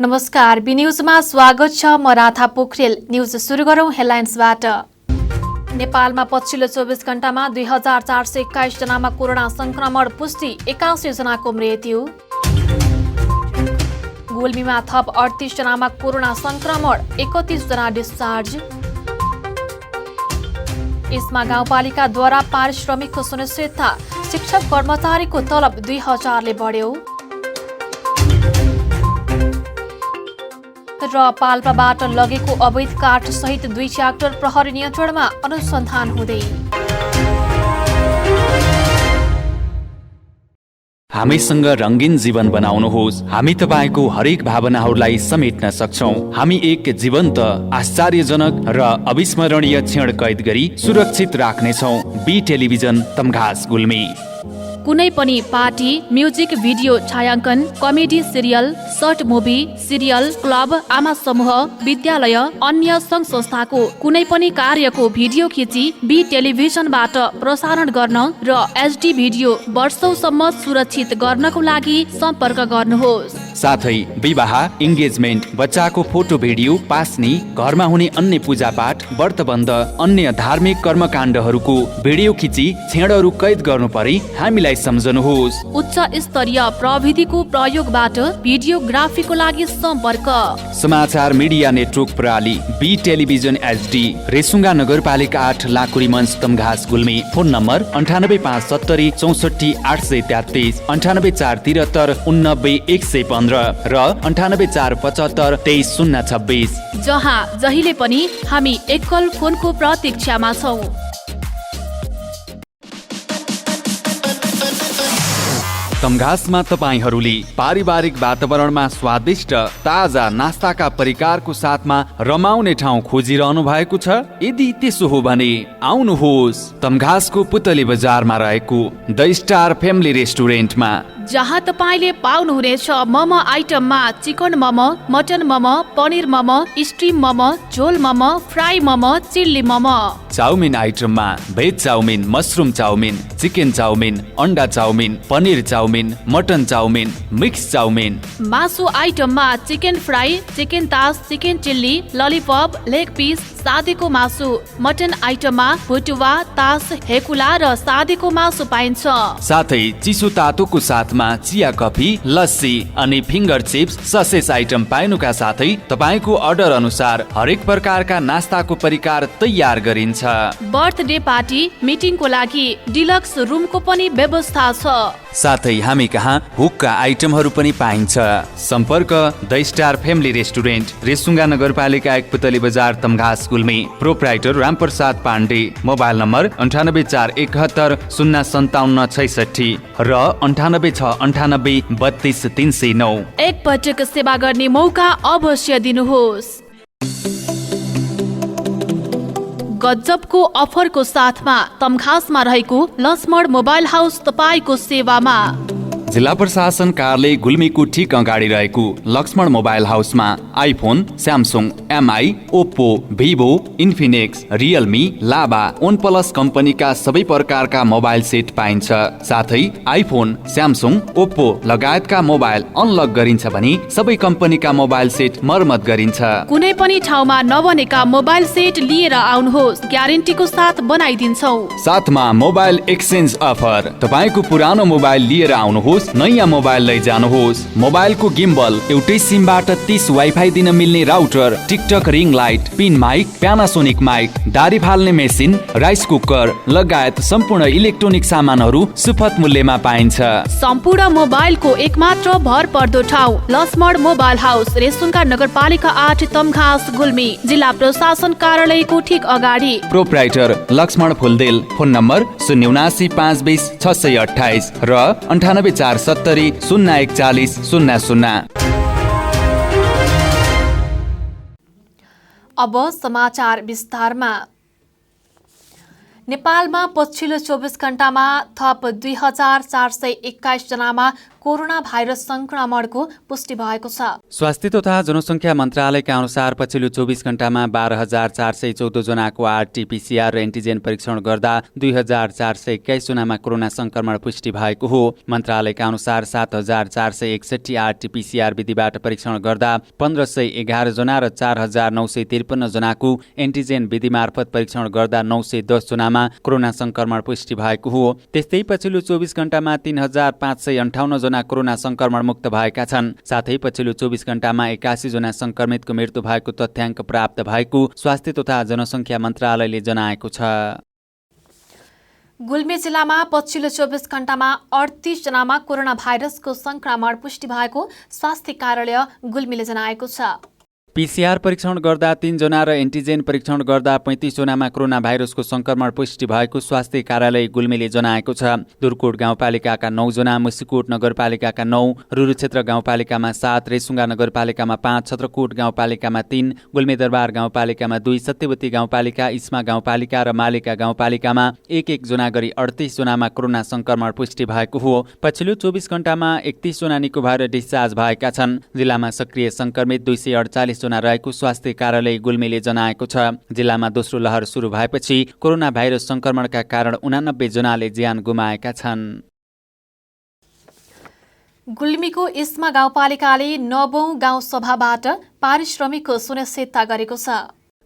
नमस्कार, बी न्यूजमा स्वागत छ। म राधा पोखरेल। न्यूज सुरु गरौं हेडलाइन्सबाट। नेपालमा पछिल्लो 24 घण्टामा 2421 जनामा कोरोना संक्रमण पुष्टि, 81 जनाको मृत्यु। गुल्मीमा थप 38 जनामा कोरोना संक्रमण, 31 जना डिस्चार्ज। इस्मा गाउँपालिकाद्वारा पारिश्रमिकको सुनिश्चितता, शिक्षक कर्मचारीको तलब 2000 ले बढ्यो। र पाल्पाबाट लगेको अवैध काठ सहित 2 ट्र्याक्टर प्रहरी नियन्त्रणमा, अनुसन्धान हुँदै। हामीसँग रंगीन जीवन बनाउनुहोस्। हामी तपाईको हरेक भावनाहरूलाई समेट्न सक्छौं। हामी एक जीवन्त, आश्चर्यजनक र अविस्मरणीय क्षण कैद गरी सुरक्षित राख्नेछौं। B television, Tamghas, Gulmi. कुनै पनि पार्टी, म्युजिक भिडियो छायाङ्कन, comedy serial, short movie, serial, club, आमा समूह, विद्यालय, अन्य संघ संस्थाको कुनै पनि कार्यको भिडियो खिची बी टेलिभिजनबाट प्रसारण गर्न र एचडी भिडियो वर्षौसम्म सुरक्षित गर्नको लागि सम्पर्क गर्नुहोस्। साथै विवाह, इन्गेजमेन्ट, बच्चाको फोटो भिडियो, पास्नी, घरमा हुने अन्य पूजापाठ, व्रतबन्ध, अन्य धार्मिक कर्मकाण्डहरूको भिडियो खिची क्षणहरू कैद गर्नु परे हामीलाई सम्झनुहोस्। उच्च स्तरीय प्रविधिको प्रयोगबाट भिडियोग्राफीको लागि सम्पर्क। समाचार मीडिया नेटवर्क प्रणाली, बी टेलिभिजन एचडी, रेसुङ्गा नगरपालिका 8, लाकुरी मञ्च, तमघास, गुल्मी। फोन नम्बर 98570 64 833, 98473 89 115 र 98475 23026। जहाँ जहिले पनि हामी एकल फोनको प्रतीक्षामा छौं। तमघासमा तपाईहरूले पारिवारिक वातावरणमा स्वादिष्ट ताजा नास्ताका परिकारको साथमा रमाउने ठाउँ खोजिरहनु भएको छ? यदि त्यसो हो भने आउनुहोस् तमघासको पुतली बजारमा रहेको द स्टार फ्यामिली रेस्टुरेन्टमा, जहाँ तपाईँले पाउनुहुनेछ मोमो आइटममा chicken momo, mutton momo, paneer momo, steam momo, झोल momo, fry momo, chilli momo. Chowmein आइटममा veg chowmein, mushroom chowmein, chicken chowmein, अन्डा chowmein, paneer chowmein, mutton chowmein, mix chowmein. मासु आइटममा चिकन फ्राई, चिकन तास, chicken chilli, lollipop, leg piece, सादेको मासु। मटन आइटममा भुटुवा, तास, हेकुला र सादेको मासु पाइन्छ। साथै चिसो तातोको साथमा चिया, कफी, लस्सी अनि फिङ्गर चिप्स, ससेज आइटम पाइनुका साथै तपाईको अर्डर अनुसार हरेक प्रकारका नास्ताको परिकार तयार गरिन्छ। बर्थडे पार्टी, मिटिङको लागि डिलक्स रुमको पनि व्यवस्था छ। साथै हामी कहाँ हुक्का आइटमहरू पनि पाइन्छ। सम्पर्क the star family restaurant, Resunga नगरपालिका 1, Putali Bazar, Tamghas, Gulmi. Proprietor Ramprasad Pande. Mobile number 98471 05766 र 98698 32 309। एक पटक सेवा गर्ने मौका अवश्य दिनुहोस्। गजबको अफरको साथमा तमघासमा रहेको लक्ष्मण मोबाइल हाउस तपाईको सेवामा। जिल्ला प्रशासन कार्यालय गुल्मीको ठिक अगाडि रहेको लक्ष्मण मोबाइल हाउसमा iPhone, Samsung, Mi, Oppo, Vivo, Infinix, Realme, Lava, OnePlus कम्पनीका सबै प्रकारका मोबाइल सेट पाइन्छ। साथै आइफोन, स्यामसुङ, ओप्पो लगायतका मोबाइल अनलक गरिन्छ भने सबै कम्पनीका मोबाइल सेट मर्मत गरिन्छ। कुनै पनि ठाउँमा नबनेका मोबाइल सेट लिएर आउनुहोस्, ग्यारेन्टीको साथ बनाइदिन्छौँ। साथमा मोबाइल एक्सचेन्ज अफर। तपाईको पुरानो मोबाइल लिएर आउनुहोस्, नयाँ मोबाइल लैजानुहोस्। मोबाइलको गिम्बल, एउटै सिमबाट 30 वाइफाई दिन मिल्ने router, TikTok ring light, pin mic, Panasonic mic, दारी फाल्ने मेसिन, राइस कुकर लगायत सम्पूर्ण इलेक्ट्रोनिक सामानहरू सुपथ मूल्यमा पाइन्छ। सम्पूर्ण मोबाइलको एकमात्र भर पर्दो ठाउँ लक्ष्मण मोबाइल हाउस, रेसुङ्गा नगरपालिका 8, तमघास, गुल्मी। जिल्ला प्रशासन कार्यालयको ठिक अगाडि। Proprietor Laxman Phuldel. Phone number 079 520 628 र 98 470 041 00। अब समाचार विस्तारमा। नेपालमा पछिल्लो 24 घण्टामा थप 2421 जनामा कोरोना भाइरस संक्रमणको पुष्टि भएको छ। स्वास्थ्य तथा जनसङ्ख्या मन्त्रालयका अनुसार पछिल्लो 24 घण्टामा 12,414 जनाको आरटीपीसीआर र एन्टिजेन परीक्षण गर्दा 2,421 जनामा कोरोना संक्रमण पुष्टि भएको हो। मन्त्रालयका अनुसार 7,461 आरटीपीसीआर विधिबाट परीक्षण गर्दा 1,511 जना र 4,953 जनाको एन्टिजेन विधि मार्फत परीक्षण गर्दा 910 जनामा कोरोना संक्रमण पुष्टि भएको हो। त्यस्तै पछिल्लो 24 घण्टामा 3,558 जना कोरोना संक्रमण मुक्त भएका छन्। साथै पछिल्लो 24 घण्टामा 81 जना संक्रमितको मृत्यु भएको तथ्याङ्क प्राप्त भएको स्वास्थ्य तथा जनसङ्ख्या मन्त्रालयले जनाएको छ। गुल्मी जिल्लामा पछिल्लो 24 घण्टामा 38 जनामा कोरोना भाइरसको संक्रमण पुष्टि भएको स्वास्थ्य कार्यालय गुल्मीले जनाएको छ। पीसीआर परीक्षण गर्दा 3 जना र एन्टिजेन परीक्षण गर्दा 35 जनामा कोरोना भाइरसको संक्रमण पुष्टि भएको स्वास्थ्य कार्यालय गुल्मीले जनाएको छ। दुर्कोट गाउँपालिकाका 9 जना, मुसिकोट नगरपालिकाका 9, रुरुक्षेत्र गाउँपालिकामा 7, रेसुङ्गा नगरपालिकामा 5, छत्रकोट गाउँपालिकामा 3, गुल्मीदरबार गाउँपालिकामा 2, सत्यवती गाउँपालिका, इस्मा गाउँपालिका र मालेका गाउँपालिकामा 1-1 जना गरी 38 जनामा कोरोना संक्रमण पुष्टि भएको हो। पछिल्लो 24 घण्टामा 31 जना निको भएर डिस्चार्ज भएका छन्। जिल्लामा सक्रिय संक्रमित 248 जना रहेको स्वास्थ्य कार्यालय गुल्मीले जनाएको छ। जिल्लामा दोस्रो लहर सुरु भएपछि कोरोना भाइरस संक्रमणका कारण 89 जनाले ज्यान गुमाएका छन्। गुल्मीको इस्मा गाउँपालिकाले 9औं गाउँ सभाबाट पारिश्रमिकको सुनिश्चितता गरेको छ।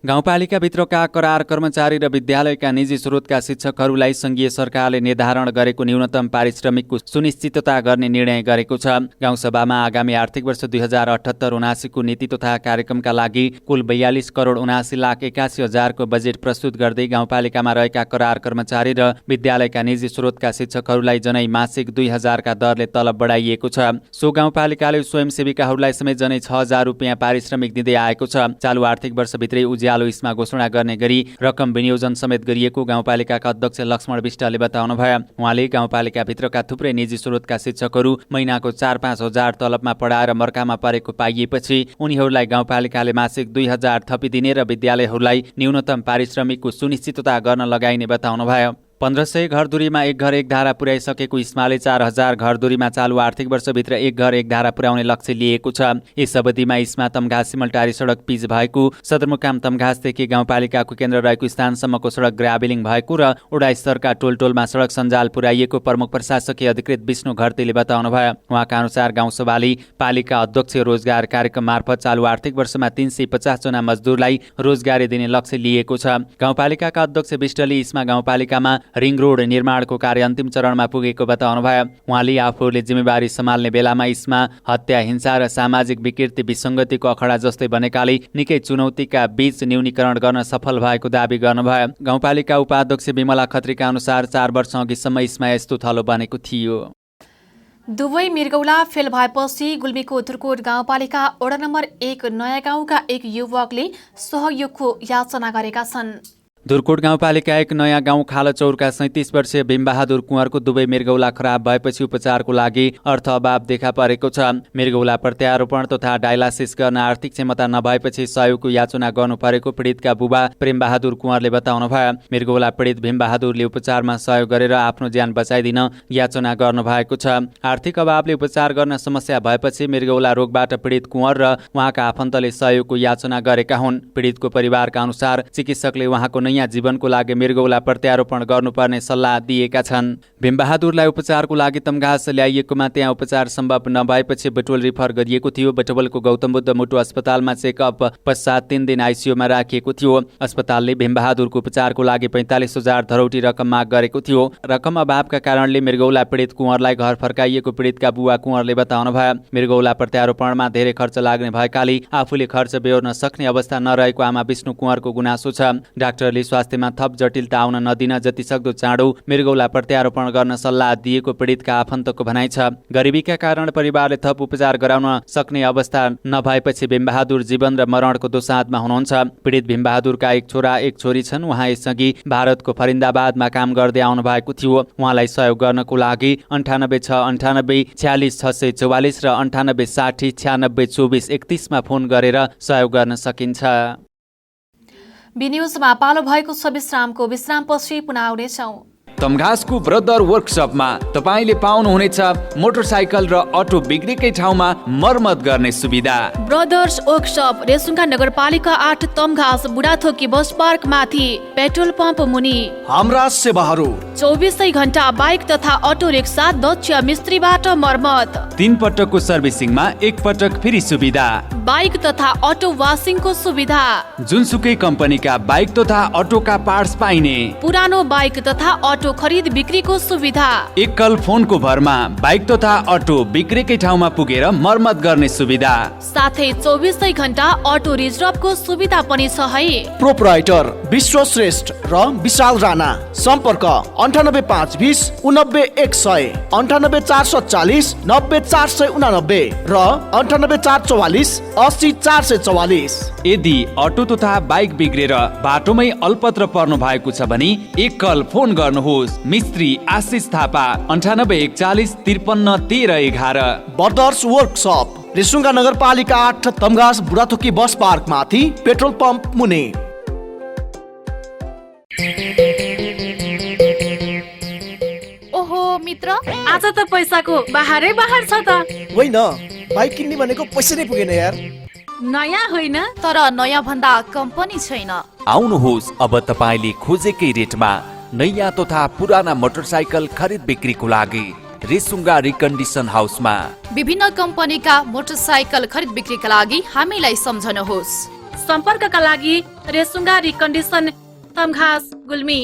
गाउँपालिकाभित्रका करार कर्मचारी र विद्यालयका निजी स्रोतका शिक्षकहरूलाई संघीय सरकारले निर्धारण गरेको न्यूनतम पारिश्रमिकको सुनिश्चितता गर्ने निर्णय गरेको छ। गाउँसभामा आगामी आर्थिक वर्ष 2078-79 को नीति तथा कार्यक्रमका लागि कुल 42 करोड 79 लाख 81 हजारको बजेट प्रस्तुत गर्दै गाउँपालिकामा रहेका करार कर्मचारी र विद्यालयका निजी स्रोतका शिक्षकहरूलाई जनै मासिक 2000 का दरले तलब बढाइएको छ। सो गाउँपालिकाले स्वयंसेविकाहरूलाई समेत जनै 6000 रुपियाँ पारिश्रमिक दिँदै आएको छ। चालु आर्थिक वर्षभित्रै उज्यालो इस्मा घोषणा गर्ने गरी रकम विनियोजन समेत गरिएको गाउँपालिकाका अध्यक्ष लक्ष्मण विष्टले बताउनुभयो। उहाँले गाउँपालिकाभित्रका थुप्रै निजी स्रोतका शिक्षकहरू महिनाको 4-5 हजार तलबमा पढाएर मर्कामा परेको पाइएपछि उनीहरूलाई गाउँपालिकाले मासिक 2000 थपिदिने र विद्यालयहरूलाई न्यूनतम पारिश्रमिकको सुनिश्चितता गर्न लगाइने बताउनुभयो। 1500 घरधुरीमा एक घर एक धारा पुर्याइसकेको इस्माले 4000 घरधुरीमा चालु आर्थिक वर्षभित्र एक घर एक धारा पुर्याउने लक्ष्य लिएको छ। यस अवधिमा इस्मा तमघास सिमलटारी सडक पिच भएको, सदरमुकाम तमघासदेखि गाउँपालिकाको केन्द्र रहेको स्थानसम्मको सडक ग्राभेलिङ भएको र वडा स्तरका टोलटोलमा सडक सञ्जाल पुर्याइएको प्रमुख प्रशासकीय अधिकृत विष्णु घरतीले बताउनुभयो। उहाँका अनुसार गाउँसभाले पालिका अध्यक्ष रोजगार कार्यक्रम मार्फत चालु आर्थिक वर्षमा 350 जना मजदुरलाई रोजगारी दिने लक्ष्य लिएको छ। गाउँपालिकाका अध्यक्ष विष्टले इस्मा गाउँपालिकामा रिङ रोड निर्माणको कार्य अन्तिम चरणमा पुगेको बताउनुभयो। उहाँले आफूले जिम्मेवारी सम्हाल्ने बेलामा इस्मा हत्या, हिंसा र सामाजिक विकृति विसङ्गतिको अखडा जस्तै बनेकाले निकै चुनौतीका बीच न्यूनीकरण गर्न सफल भएको दावी गर्नुभयो। गाउँपालिका उपाध्यक्ष विमला खत्रीका अनुसार 4 वर्ष अघिसम्म इस्मा यस्तो थलो बनेको थियो। दुवै मृगौला फेल भएपछि गुल्मीको दुर्कोट गाउँपालिका वडा नम्बर 1 नयाँ गाउँका एक युवकले सहयोगको याचना गरेका छन्। दुर्कोट गाउँपालिका 1 नयाँ गाउँ खालचौरका 37 वर्षीय भीमबहादुर कुँवरको दुवै मृगौला खराब भएपछि उपचारको लागि अर्थ अभाव देखा परेको छ। मृगौला प्रत्यारोपण तथा डायलासिस गर्न आर्थिक क्षमता नभएपछि सहयोगको याचना गर्नु परेको पीडितका बुबा प्रेमबहादुर कुँवरले बताउनुभयो। मृगौला पीडित भीमबहादुरले उपचारमा सहयोग गरेर आफ्नो ज्यान बचाइदिन याचना गर्नु भएको छ। आर्थिक अभावले उपचार गर्न समस्या भएपछि मृगौला रोगबाट पीडित कुँवर र उहाँका आफन्तले सहयोगको याचना गरेका हुन्। पीडितको परिवारका अनुसार चिकित्सकले उहाँको नयाँ जीवनको लागि मृगौला प्रत्यारोपण गर्नुपर्ने सल्लाह दिएका छन्। भीमबहादुरलाई उपचारको लागि तमघास ल्याइएकोमा त्यहाँ उपचार सम्भव नभएपछि बटुवल रिफर गरिएको थियो। बटुवलको गौतम बुद्ध मुटु अस्पतालमा चेकअप पश्चात 3 दिन आइसियूमा राखिएको थियो। अस्पतालले भीमबहादुरको उपचारको लागि 45,000 धरौटी रकम माग गरेको थियो। रकम अभावका कारणले मृगौला पीडित कुँवरलाई घर फर्काइएको पीडितका बुवा कुँवरले बताउनुभयो। मृगौला प्रत्यारोपणमा धेरै खर्च लाग्ने भएकाले आफूले खर्च बेहोर्न सक्ने अवस्था नरहेको आमा विष्णु कुँवरको गुनासो छ। डाक्टरले स्वास्थ्यमा थप जटिलता आउन नदिन जतिसक्दो चाँडो मृगौला प्रत्यारोपण गर्न सल्लाह दिएको पीडितका आफन्तको भनाइ छ। गरिबीका कारण परिवारले थप उपचार गराउन सक्ने अवस्था नभएपछि भीमबहादुर जीवन र मरणको दोसाँधमा हुनुहुन्छ। पीडित भीमबहादुरका एक छोरा एक छोरी छन्। उहाँ यसअघि भारतको फरिदाबादमा काम गर्दै आउनु भएको थियो। उहाँलाई सहयोग गर्नको लागि 98 698 46 644 र 98 60 96 24 31 मा फोन गरेर सहयोग गर्न सकिन्छ। बी न्यूजमा पालो भएको छ विश्रामको। विश्रामपछि पुनः आउनेछौँ। तमघासको ब्रदर वर्कसपमा तपाईँले पाउनुहुनेछ मोटरसाइकल र अटो बिग्रेकै ठाउँमा मर्मत गर्ने सुविधा। ब्रदर्स वर्कसप रेसुङ्गा नगरपालिका 8 तमघास बुढाथोकी बस पार्क माथि पेट्रोल पम्प मुनि। हाम्रा सेवाहरू 24 घण्टा बाइक तथा अटो रिक्सा दक्ष मिस्त्रीबाट मर्मत। 3 पटकको सर्भिसिङमा 1 पटक फ्री सुविधा। बाइक तथा अटो वासिङको सुविधा। जुनसुकै कम्पनीका बाइक तथा अटोका पार्ट्स पाइने। पुरानो बाइक तथा अटो खरिद बिक्रीको सुविधा। एकल फोनको भरमा बाइक तथा अटो बिक्रेकै ठाउँमा पुगेर मर्मत गर्ने सुविधा। साथै 24 घण्टा अटो रिजर्भको सुविधा पनि छ है। प्रोपराइटर विश्वश्रेष्ठ र विशाल राणा। सम्पर्क 98520 99100, 98440 90489 र 98444 80444। यदि अटो तथा बाइक बिग्रेर बाटोमै अल्पत्र पर्नु भएको छ भने एकल फोन गर्नुहोस्। मिस्त्री आशिष थापा 9841 53 13 11। ब्रदर्स वर्कसप रेसुङ्गा नगरपालिका 8 तमघास बुढाथोकी बस पार्क माथि पेट्रोल पम्प मुनि। ओहो मित्र, आज त पैसाको बाहरै बाहर छ त। होइन, बाइक किन्ने भनेको पैसा नै पुगेन यार। नयाँ होइन तर नयाँ भन्दा कम पनि छैन। आउनुहोस्, अब तपाईँले खोजेकै रेटमा नयाँ तथा पुराना मोटरसाइकल खरिद बिक्रीको लागि रेसुङ्गा रिकन्डिसन हाउसमा। विभिन्न कम्पनीका मोटरसाइकल खरिद बिक्रीका लागि हामीलाई सम्झनुहोस्। सम्पर्कका लागि Resunga recondition Tamghas Gulmi.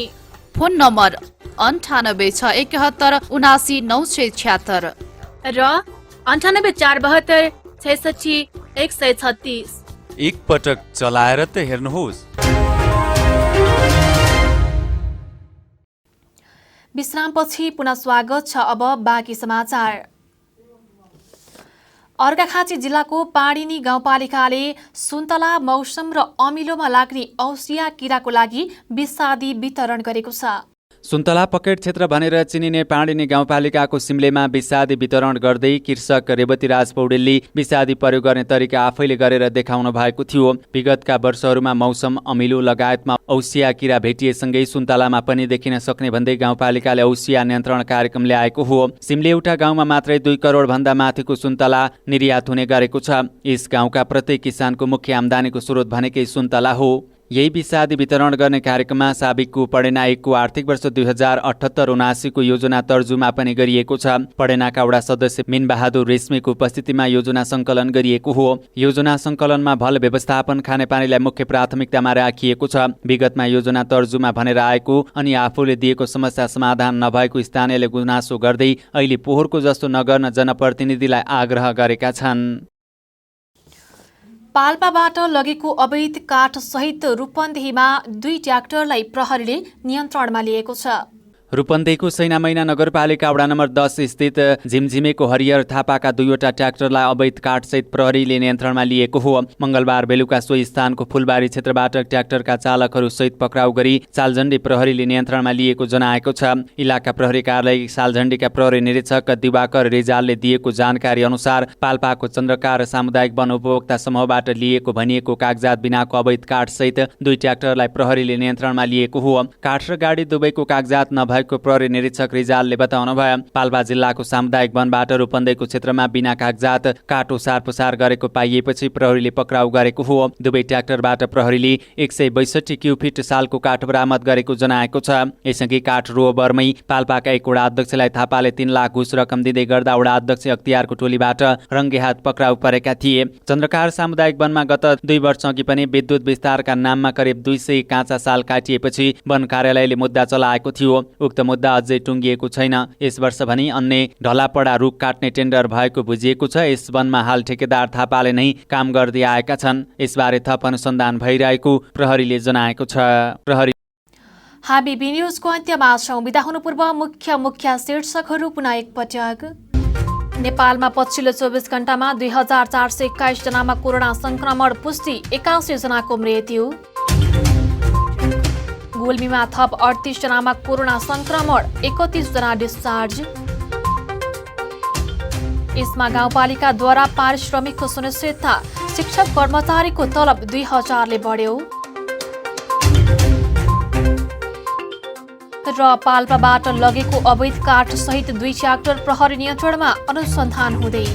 Phone number 986171 79 र 9842 66 136। एक पटक चलाएर त हेर्नुहोस्। विश्रामपछि पुनः स्वागत छ। अब बाँकी समाचार। अर्घाखाँची जिल्लाको पाडिनी गाउँपालिकाले सुन्तला, मौसम र अमिलोमा लाग्ने औसिया किराको लागि विषादी वितरण गरेको छ। सुन्तला पकेट क्षेत्र भनेर चिनिने पाडिनी गाउँपालिकाको सिम्लेमा विषादी वितरण गर्दै कृषक रेवतीराज पौडेलले विषादी प्रयोग गर्ने तरिका आफैले गरेर देखाउनु भएको थियो। विगतका वर्षहरूमा मौसम, अमिलो लगायतमा औसिया किरा भेटिएसँगै सुन्तलामा पनि देखिन सक्ने भन्दै गाउँपालिकाले औसिया नियन्त्रण कार्यक्रम ल्याएको हो। सिम्ले एउटा गाउँमा मात्रै 2 करोड भन्दा माथिको सुन्तला निर्यात हुने गरेको छ। यस गाउँका प्रत्येक किसानको मुख्य आम्दानीको स्रोत भनेकै सुन्तला हो। यही विषादी वितरण गर्ने कार्यक्रममा साबिकको पडेना 1 को आर्थिक वर्ष 2078-79 को योजना तर्जुमा पनि गरिएको छ। पडेनाका वडा सदस्य मिनबहादुर रेश्मीको उपस्थितिमा योजना सङ्कलन गरिएको हो। योजना सङ्कलनमा भल व्यवस्थापन, खानेपानीलाई मुख्य प्राथमिकतामा राखिएको छ। विगतमा योजना तर्जुमा भनेर आएको अनि आफूले दिएको समस्या समाधान नभएको स्थानीयले गुनासो गर्दै अहिले पोहोरको जस्तो नगर्न जनप्रतिनिधिलाई आग्रह गरेका छन्। पाल्पाबाट लगेको अवैध काठ सहित रूपन्देहीमा 2 ट्र्याक्टरलाई प्रहरीले नियन्त्रणमा लिएको छ। रूपन्देहीको सैनामैना नगरपालिका वडा नम्बर 10 स्थित झिमझिमेको हरिहर थापाका 2वटा ट्र्याक्टरलाई अवैध काठसहित प्रहरीले नियन्त्रणमा लिएको हो। मंगलबार बेलुका सो स्थानको फुलबारी क्षेत्रबाट ट्र्याक्टरका चालकहरू सहित पक्राउ गरी सालझण्डी प्रहरीले नियन्त्रणमा लिएको जनाएको छ। इलाका प्रहरी कार्यालय सालझण्डीका प्रहरी निरीक्षक दिवाकर रिजालले दिएको जानकारी अनुसार पाल्पाको चन्द्रकार सामुदायिक वन उपभोक्ता समूहबाट लिएको भनिएको कागजात बिनाको अवैध काठसहित 2 ट्र्याक्टरलाई प्रहरीले नियन्त्रणमा लिएको हो। काठ र गाडी दुवैको कागजात नभएको प्रहरी निरीक्षक रिजालले बताउनुभयो। पाल्पा जिल्लाको सामुदायिक वनबाट रूपन्देहीको क्षेत्रमा बिना कागजात काठ ओसार पुसार गरेको पाइएपछि प्रहरीले पक्राउ गरेको हो। दुवै ट्र्याक्टरबाट प्रहरीले 162 क्युफिट सालको काठ बरामद गरेको जनाएको छ। यसअघि काठ रोबरमै पाल्पाका एक वडा अध्यक्षलाई थापाले 3 लाख घुस रकम दिँदै गर्दा वडा अध्यक्ष अख्तियारको टोलीबाट रङ्गेहात पक्राउ परेका थिए। चन्द्रकार सामुदायिक वनमा गत 2 वर्ष अघि पनि विद्युत विस्तारका नाममा करिब 200 काँचा साल काटिएपछि वन कार्यालयले मुद्दा चलाएको थियो। उक्त मुद्दा अझै टुङ्गिएको छैन। यस वर्ष भने अन्य ढलापडा रुख काट्ने टेन्डर भएको बुझिएको छ। यस वनमा हाल ठेकेदार थापाले नै काम गर्दै आएका छन्। यसबारे थप अनुसन्धान भइरहेको प्रहरीले जनाएको छ। हामी बी न्युजको अन्त्यमा छौं। बिदा हुनु पूर्व मुख्य शीर्षकहरू पुनः एकपटक। नेपालमा पछिल्लो 24 घण्टामा 2421 जनामा कोरोना संक्रमण पुष्टि, 81 जनाको मृत्यु। गुल्मीमा थप 38 जनामा कोरोना संक्रमण, 31 जना डिस्चार्ज। इस्मा गाउँपालिकाद्वारा पारिश्रमिकको सुनिश्चितता, शिक्षक कर्मचारीको तलब 2000 ले बढ्यो। र पाल्पाबाट लगेको अवैध काठ सहित 2 ट्र्याक्टर प्रहरी नियन्त्रणमा, अनुसन्धान हुँदै।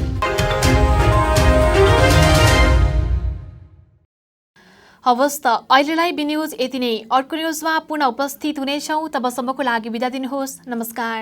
हवस् त अहिलेलाई बी न्युज यति नै। अर्को न्युजमा पुनः उपस्थित हुनेछौँ। तबसम्मको लागि बिदा दिनुहोस्। नमस्कार।